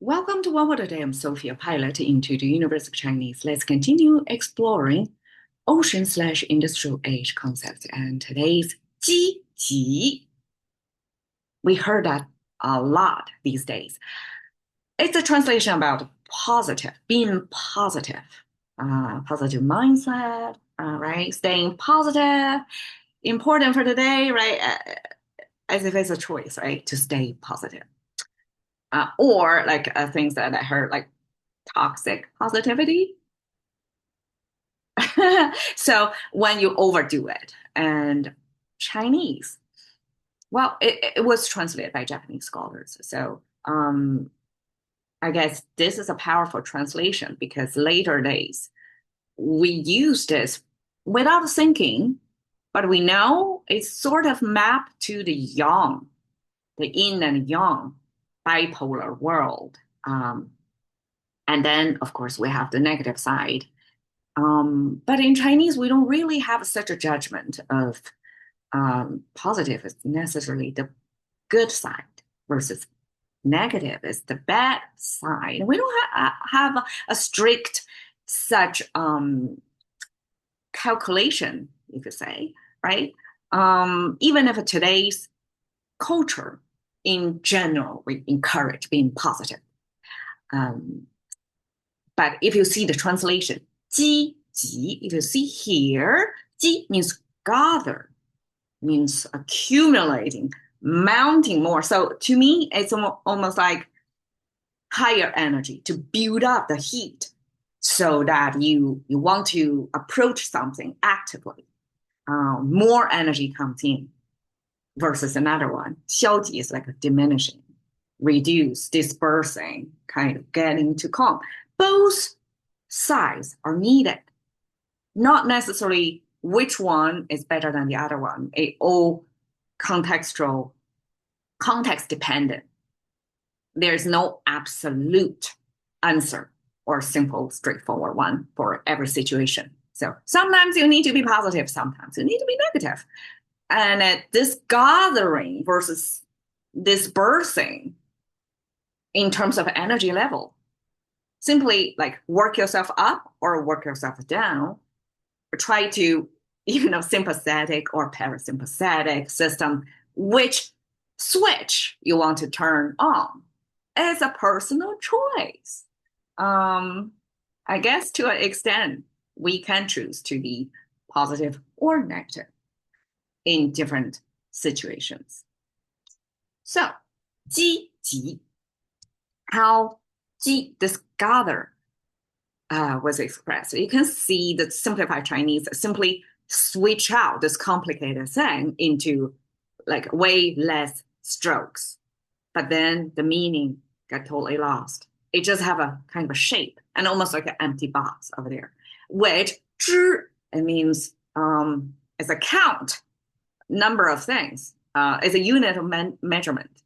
Welcome to OWAD today. I'm Sophia, pilot into the University of Chinese. Let's continue exploring ocean/industrial age concepts. And today's 积极, we heard that a lot these days. It's a translation about positive, being positive, positive mindset, right? Staying positive, important for today, right? As if it's a choice, right? To stay positive. Or like things that I heard, like toxic positivity. So when you overdo it, and Chinese, well, it was translated by Japanese scholars. So I guess this is a powerful translation because later days we use this without thinking, but we know it's sort of mapped to the yang, the yin and yang bipolar world. And then, of course, we have the negative side. But in Chinese, we don't really have such a judgment of positive is necessarily the good side versus negative is the bad side. We don't have a strict such calculation, you could say, right? Even if today's culture in general, we encourage being positive. But if you see the translation, 积极, if you see here, 积 means gather, means accumulating, mounting more. So to me, it's almost like higher energy to build up the heat so that you want to approach something actively. More energy comes in versus another one. 消极 is like a diminishing, reduce, dispersing, kind of getting to calm. Both sides are needed, not necessarily which one is better than the other one. It all contextual, context dependent. There's no absolute answer or simple, straightforward one for every situation. So sometimes you need to be positive, sometimes you need to be negative. And this gathering versus dispersing in terms of energy level, simply like work yourself up or work yourself down, or try to, sympathetic or parasympathetic system, which switch you want to turn on. It's a personal choice. I guess to an extent, we can choose to be positive or negative in different situations. So, 积极, how this gather was expressed. You can see that simplified Chinese simply switch out this complicated thing into like way less strokes. But then the meaning got totally lost. It just have a kind of a shape and almost like an empty box over there, which 知, it means it's a count, number of things. It's a unit of measurement,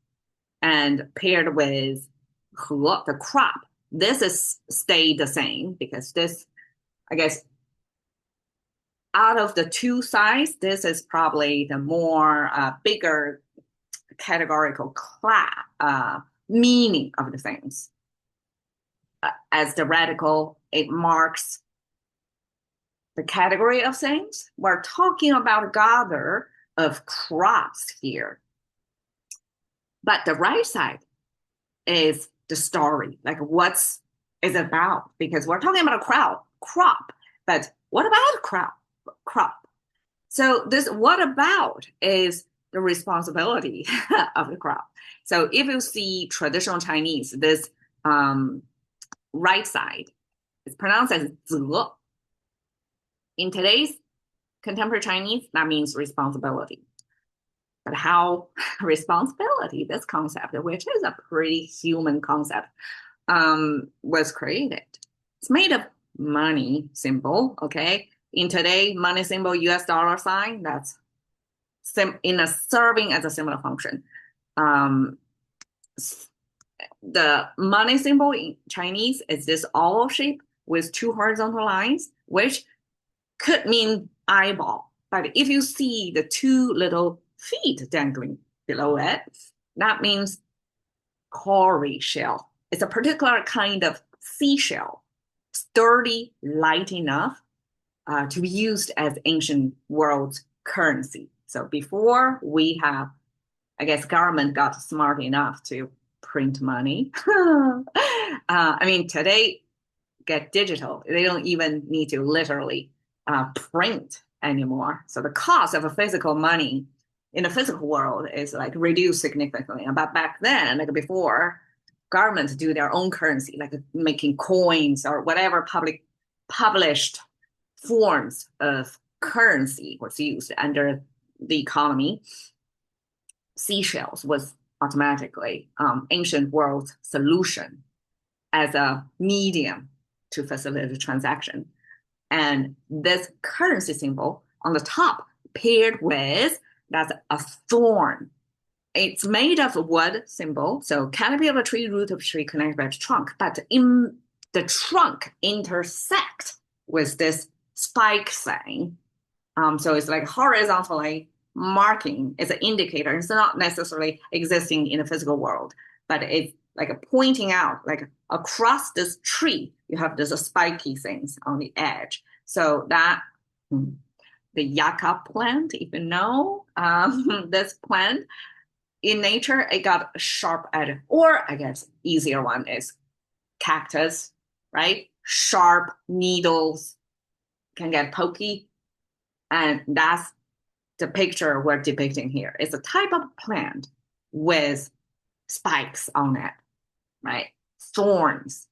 and paired with 和, the crop. This is stayed the same because this, I guess, out of the two sides, this is probably the more bigger categorical class meaning of the things. As the radical, it marks the category of things. We're talking about a gather of crops here. But the right side is the story, like what's is about, because we're talking about a crop, but what about crop? So this what about is the responsibility of the crop. So if you see traditional Chinese, this right side is pronounced as 责. In today's contemporary Chinese, that means responsibility. But how responsibility, this concept, which is a pretty human concept, was created. It's made of money symbol, okay? In today, money symbol, US dollar sign, that's serving as a similar function. The money symbol in Chinese is this oval shape with two horizontal lines, which could mean eyeball. But if you see the two little feet dangling below it, that means cowrie shell. it's a particular kind of seashell, sturdy, light enough to be used as ancient world currency. So before we have, I guess, government got smart enough to print money. I mean, today get digital. They don't even need to literally print anymore. So the cost of a physical money in the physical world is like reduced significantly. But back then, like before, governments do their own currency, like making coins or whatever published forms of currency was used under the economy. Seashells was automatically ancient world solution as a medium to facilitate the transaction. And this currency symbol on the top paired with, that's a thorn. It's made of a wood symbol, so canopy of a tree, root of a tree connected by the trunk, but in the trunk intersect with this spike sign. So it's like horizontally marking. It's an indicator. It's not necessarily existing in the physical world, but it's like pointing out, like across this tree, you have this spiky things on the edge. So that the yucca plant, if you know this plant, in nature, it got a sharp edge. Or I guess easier one is cactus, right? Sharp needles can get pokey. And that's the picture we're depicting here. It's a type of plant with spikes on it, right? Thorns.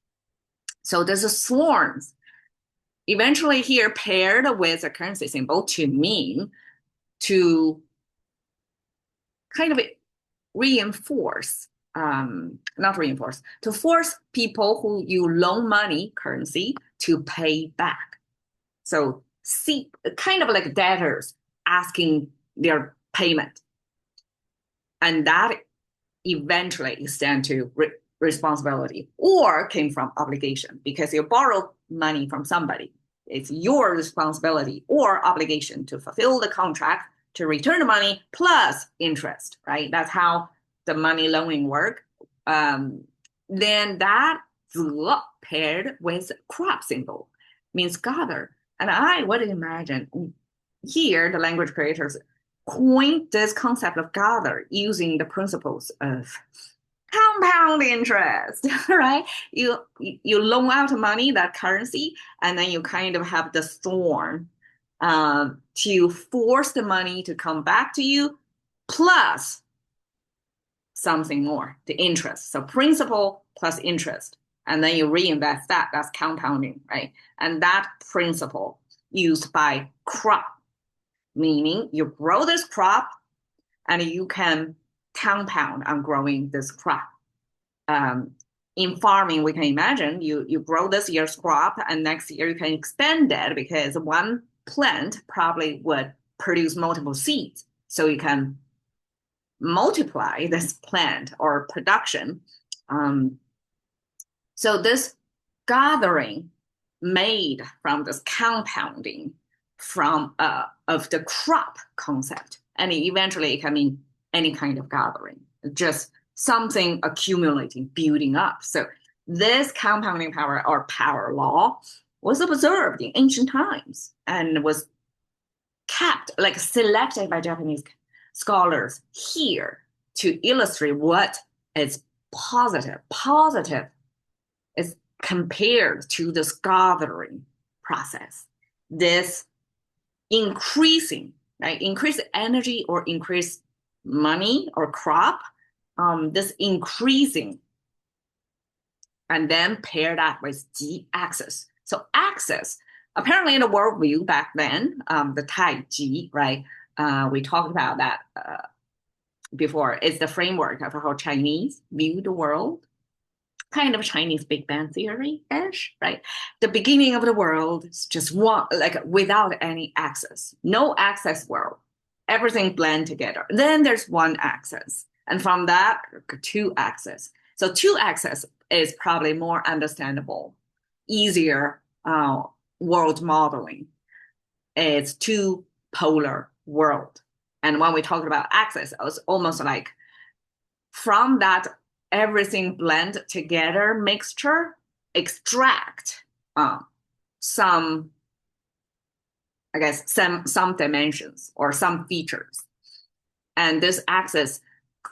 So there's a thorns eventually here paired with a currency symbol to mean to kind of reinforce, not reinforce, to force people who you loan money currency to pay back. So see, kind of like debtors asking their payment. And that eventually extend to responsibility or came from obligation because you borrowed money from somebody. It's your responsibility or obligation to fulfill the contract to return the money plus interest, right? That's how the money loaning work. Then that paired with crop symbol means gather. And I would imagine here the language creators coined this concept of gather using the principles of compound interest, right? You loan out money, that currency, and then you kind of have the thorn to force the money to come back to you, plus something more, the interest. So principal plus interest, and then you reinvest that. That's compounding, right? And that principle used by crop, meaning you grow this crop and you can compound on growing this crop. In farming, we can imagine you grow this year's crop and next year you can extend it because one plant probably would produce multiple seeds. So you can multiply this plant or production. So this gathering made from this compounding from of the crop concept, and eventually it can mean any kind of gathering, just something accumulating, building up. So this compounding power or power law was observed in ancient times and was kept, like selected by Japanese scholars here to illustrate what is positive. Positive is compared to this gathering process, this increasing, right? Increase energy or increase money or crop, this increasing, and then pair that with G axis. So axis, apparently in the worldview back then, the Tai Ji, right? We talked about that before. It's the framework of how Chinese view the world, kind of Chinese Big Bang theory-ish, right? The beginning of the world is just one, like without any axis, no axis world, everything blend together. Then there's one axis. And from that, two axis. So two axis is probably more understandable, easier world modeling. It's two polar world. And when we talk about axis, it's almost like from that everything blend together mixture extract some, I guess, some dimensions or some features. And this axis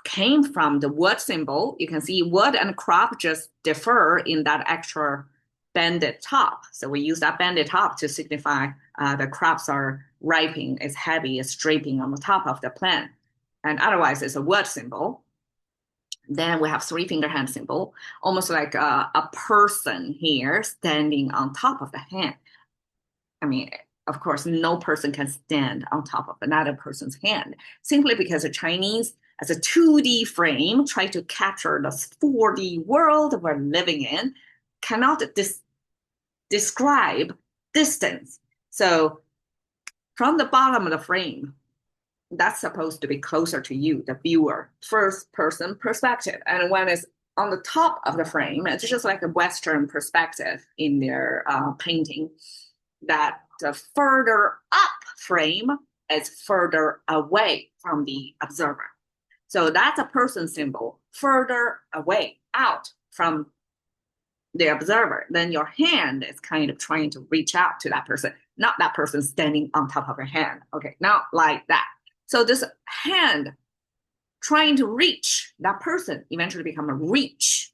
came from the word symbol. You can see wood and crop just differ in that extra banded top. So we use that banded top to signify the crops are ripening, it's heavy, it's draping on the top of the plant. And otherwise, it's a word symbol. Then we have three finger hand symbol, almost like a person here standing on top of the hand. I mean, of course, no person can stand on top of another person's hand, simply because the Chinese, as a 2D frame, try to capture the 4D world we're living in, cannot describe distance. So from the bottom of the frame, that's supposed to be closer to you, the viewer, first person perspective. And when it's on the top of the frame, it's just like a Western perspective in their painting, that the further up frame is further away from the observer. So that's a person symbol, further away, out from the observer. Then your hand is kind of trying to reach out to that person, not that person standing on top of your hand. Okay, not like that. So this hand trying to reach that person eventually become a reach.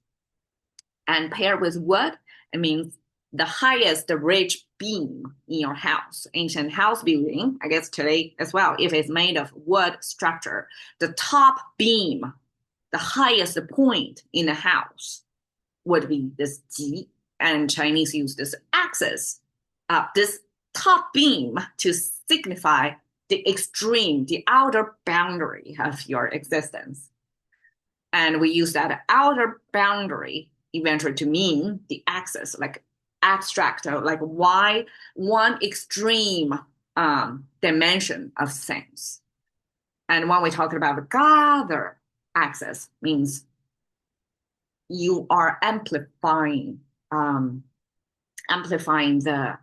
And paired with wood, it means the highest ridge beam in your house. Ancient house building, I guess today as well, if it's made of wood structure, the top beam, the highest point in the house would be this ji. And Chinese use this axis, this top beam, to signify the extreme, the outer boundary of your existence. And we use that outer boundary eventually to mean the axis, like abstract, like why one extreme dimension of things. And when we talk about the gather axis, means you are amplifying the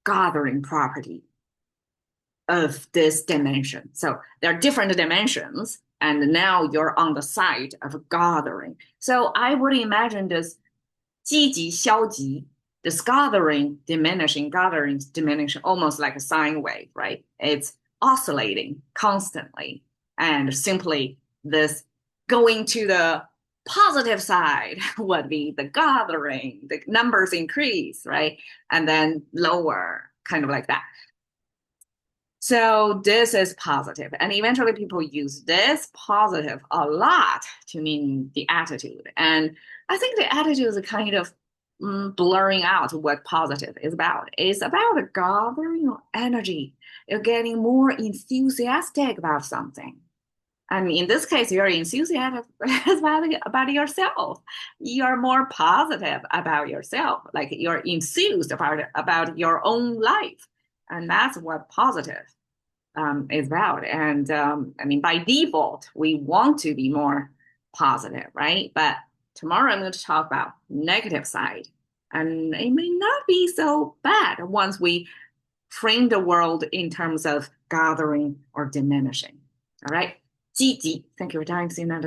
gathering property of this dimension. So there are different dimensions, and now you're on the side of gathering. So I would imagine this 积极消极, this gathering, diminishing, almost like a sine wave, right? It's oscillating constantly, and simply this going to the positive side would be the gathering, the numbers increase, right? And then lower, kind of like that. So this is positive. And eventually people use this positive a lot to mean the attitude. And I think the attitude is kind of blurring out what positive is about. It's about a gathering of energy. You're getting more enthusiastic about something. And in this case, you're enthusiastic about yourself. You're more positive about yourself. Like you're enthused about your own life. And that's what positive is about. And I mean, by default, we want to be more positive, right? But tomorrow I'm going to talk about negative side. And it may not be so bad once we frame the world in terms of gathering or diminishing. All right. 积极. Thank you for your time. See you another